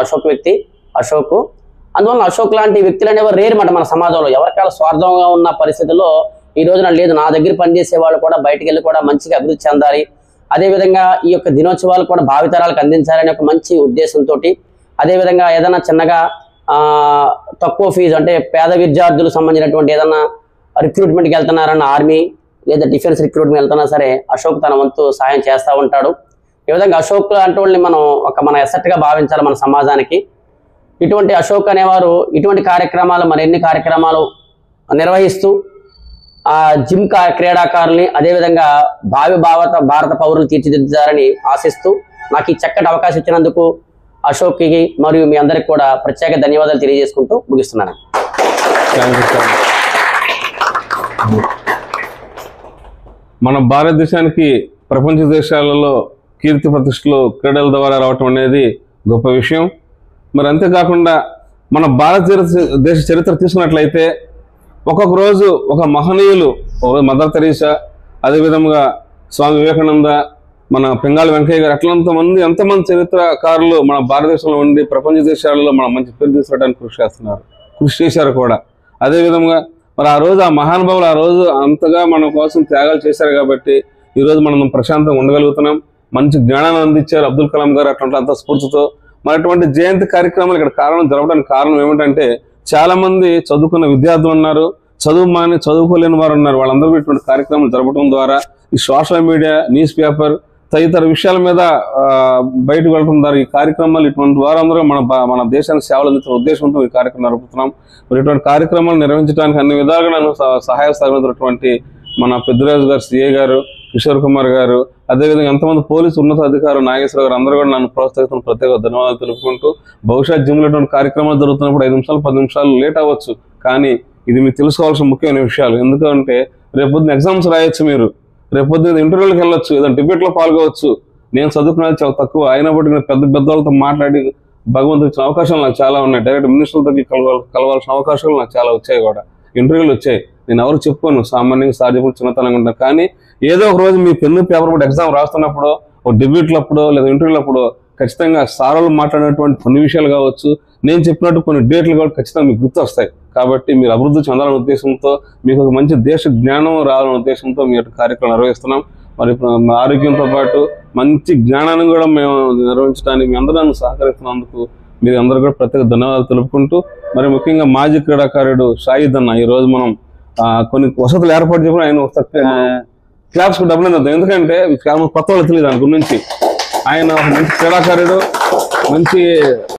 అశోక్ వ్యక్తి అశోక్. అందువల్ల అశోక్ లాంటి వ్యక్తులు అనేవారు రేరు మాట మన సమాజంలో. ఎవరికాల స్వార్థంగా ఉన్న పరిస్థితుల్లో ఈ రోజున లేదు, నా దగ్గర పనిచేసే వాళ్ళు కూడా బయటికి వెళ్ళి కూడా మంచిగా అభివృద్ధి చెందాలి, అదేవిధంగా ఈ యొక్క దినోత్సవాలు కూడా భావితరాలకు అందించాలనే ఒక మంచి ఉద్దేశంతో, అదేవిధంగా ఏదైనా చిన్నగా తక్కువ ఫీజు అంటే పేద విద్యార్థులకు సంబంధించినటువంటి ఏదైనా రిక్రూట్మెంట్కి వెళ్తున్నారన్న ఆర్మీ లేదా డిఫెన్స్ రిక్రూట్మెంట్ వెళ్తున్నా సరే అశోక్ తన వంతు సాయం చేస్తూ ఉంటాడు. ఈ విధంగా అశోక్ లాంటి వాళ్ళని మనం మన ఎసెట్గా భావించాలి మన సమాజానికి. ఇటువంటి అశోక్ అనేవారు ఇటువంటి కార్యక్రమాలు మరిన్ని కార్యక్రమాలు నిర్వహిస్తూ జిమ్ క్రీడాకారుల్ని అదేవిధంగా భారత పౌరులు తీర్చిదిద్దారని ఆశిస్తూ నాకు ఈ చక్కటి అవకాశం ఇచ్చినందుకు అశోక్కి మరియు మీ అందరికి కూడా ప్రత్యేక ధన్యవాదాలు తెలియజేసుకుంటూ ముగిస్తున్నాను. మన భారతదేశానికి ప్రపంచ దేశాలలో కీర్తి ప్రతిష్టలు క్రీడల ద్వారా రావటం అనేది గొప్ప విషయం. మరి అంతేకాకుండా మన భారతదేశ చరిత్ర తీసుకున్నట్లయితే ఒక్కొక్క రోజు ఒక మహనీయులు, మదర్ తెరీసా, అదేవిధంగా స్వామి వివేకానంద, మన పింగాళి వెంకయ్య గారు, ఎంతమంది చరిత్రకారులు మన భారతదేశంలో ఉండి ప్రపంచ దేశాలలో మన మంచి పేరు తీసుకురావడానికి కృషి చేశారు కూడా. అదేవిధంగా మరి ఆ రోజు ఆ మహానుభావులు ఆ రోజు అంతగా మన కోసం త్యాగాలు చేశారు కాబట్టి ఈరోజు మనం ప్రశాంతంగా ఉండగలుగుతున్నాం. మంచి జ్ఞానాన్ని అందించారు అబ్దుల్ కలాం గారు అటువంటి అంత స్ఫూర్తితో. మరి అటువంటి జయంతి కార్యక్రమాలు ఇక్కడ జరపడానికి కారణం ఏమిటంటే చాలా మంది చదువుకున్న విద్యార్థులు ఉన్నారు, చదువుకోలేని వారు ఉన్నారు. వాళ్ళందరూ ఇటువంటి కార్యక్రమాలు జరపడం ద్వారా ఈ సోషల్ మీడియా, న్యూస్ పేపర్ తదితర విషయాల మీద బయటకు వెళ్ళడం ద్వారా ఈ కార్యక్రమాలు ఇటువంటి ద్వారా అందరూ మన దేశానికి సేవలు అందించిన ఉద్దేశంతో ఈ కార్యక్రమం జరుపుతున్నాం. మరి ఇటువంటి కార్యక్రమాలు నిర్వహించడానికి అన్ని విధాలుగా నన్ను సహాయ సహకరించినటువంటి మన పెద్దరాజు గారు, సిఏ గారు, కిషోర్ కుమార్ గారు, అదేవిధంగా ఎంతమంది పోలీసు ఉన్నత అధికారులు, నాగేశ్వర గారు అందరూ కూడా నన్ను ప్రోత్సహిస్తున్న ప్రత్యేక ధన్యవాదాలు తెలుపుకుంటూ, బహుశా జిమ్లో ఇటువంటి కార్యక్రమాలు జరుగుతున్నప్పుడు 5 నిమిషాలు 10 నిమిషాలు లేట్ అవ్వచ్చు, కానీ ఇది మీకు తెలుసుకోవాల్సిన ముఖ్యమైన విషయాలు. ఎందుకంటే రేపొద్దున ఎగ్జామ్స్ రాయొచ్చు, మీరు రేపొద్దున ఇంటర్వ్యూలకు వెళ్ళొచ్చు, ఏదైనా డిబేట్లో పాల్గొవచ్చు. నేను చదువుకున్నది చాలా తక్కువ అయినప్పటికీ నేను పెద్ద వాళ్ళతో మాట్లాడి భగవంతుడు ఇచ్చిన అవకాశాలు నాకు చాలా ఉన్నాయి. డైరెక్ట్ మినిస్టర్లతో కలవాల్సిన అవకాశాలు నాకు చాలా వచ్చాయి కూడా, ఇంటర్వ్యూలు వచ్చాయి. నేను ఎవరు చెప్పుకోను, సామాన్యంగా సాధ్యపడి చిన్నతనంగా ఉంటాను. కానీ ఏదో ఒక రోజు మీ పెన్ను పేపర్ కూడా ఎగ్జామ్ రాస్తున్నప్పుడు, ఒక డిబేట్లప్పుడు లేదా ఇంటర్వ్యూలప్పుడు ఖచ్చితంగా సార్లు మాట్లాడినటువంటి కొన్ని విషయాలు కావచ్చు, నేను చెప్పినట్టు కొన్ని డేట్లు కూడా ఖచ్చితంగా మీకు గుర్తు వస్తాయి. కాబట్టి మీరు అభివృద్ధి చెందాలనే ఉద్దేశంతో, మీకు ఒక మంచి దేశ జ్ఞానం రావాలనే ఉద్దేశంతో మీ యొక్క కార్యక్రమం నిర్వహిస్తున్నాం. మరి ఆరోగ్యంతో పాటు మంచి జ్ఞానాన్ని కూడా మేము నిర్వహించడానికి మీ అందరూ సహకరిస్తున్నందుకు మీరు అందరూ కూడా ప్రత్యేక ధన్యవాదాలు తెలుపుకుంటూ, మరి ముఖ్యంగా మాజీ క్రీడాకారుడు షాహిద్ అన్న, ఈరోజు మనం కొన్ని వసతులు ఏర్పాటు చేసుకుని ఆయన క్లాబ్స్ కూడా డబ్బులు అందిద్దాం. ఎందుకంటే కొత్త వాళ్ళు తెలియదు దాని గురించి. ఆయన ఒక మంచి క్రీడాకారుడు, మంచి